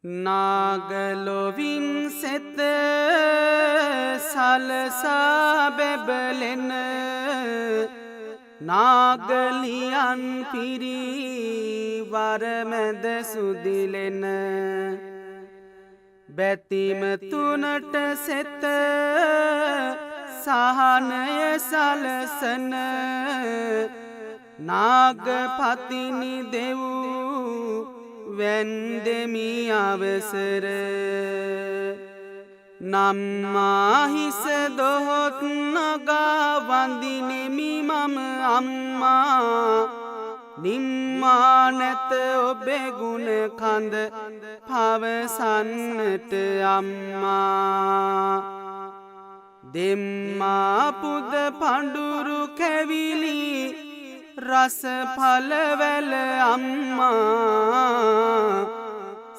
නාගලොවින් සෙත සලසා බැබලෙන නාගලියන් පිරී වරමැද සුදිලෙන බැතිම තුනට සෙත සහනය සලසන නාගපතිනි දෙව් වැන්දෙමි අවසර නම්මාහිස දොහොත් නගා වඳිනෙමි මම අම්මා නිම්මා නැත ඔබේ ගුණ කඳ පවසන්නට අම්මා දෙම්මා පුද පඳුරු කැවිලි රස පලවැල අම්මා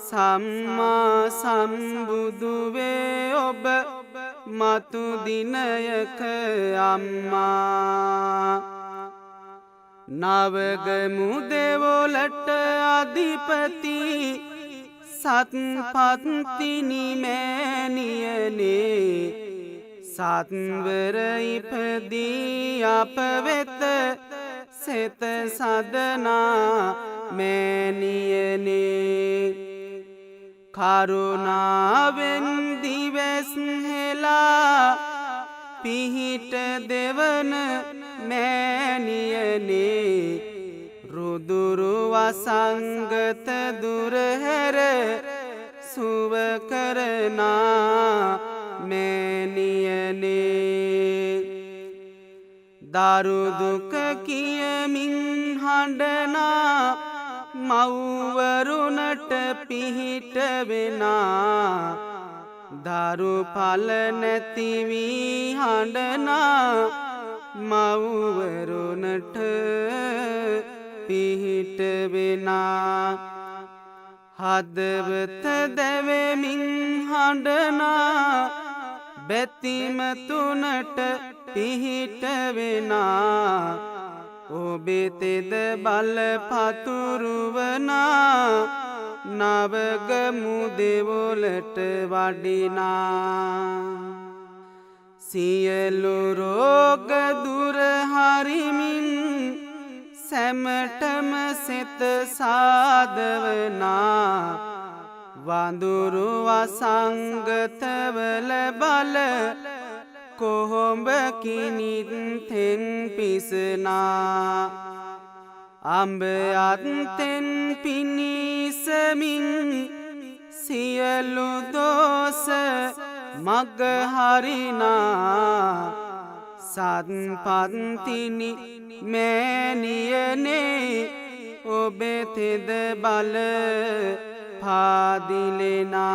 සම්මා සම්බුදුවේ ඔබ මතු දිනයක අම්මා නවගමු දෙවොලට අධිපති සත්පත්තිනි මෑණියනේ සත්වර ඉපදී අප වෙත සෙත සදනා මෑණියනේ කරුණාවෙන් දිවස් හෙලා පිහිට දෙවන මෑණියනේ රුදුරු වසංගත දුරහැර සුව කරනා මෑණියනේ දරු දුක කියමින් හඬනා මව්වරුනට පිහිට වෙනා දරු පල නැති වී හඬනා මව්වරුනට පිහිට වෙනා හදවත දැවෙමින් හඬනා බැතිම තුනට පිහිට වෙනා ඔබේ තෙද බල පතුරුවනා නවගමු දෙවොලට වඩිනා සියලු රෝග දුර හරිමින් සැමටම සිත සාදවනා වඳුරු වසංගතවල බල කොහොඹ කිනිත් තෙන් පිසනා අඹ අත්තෙන් පිනිසමින් සියලු දෝස මග හරිනා සත්පත්තිනි මෑණියනේ ඔබේ තෙද බල පාදිලෙනා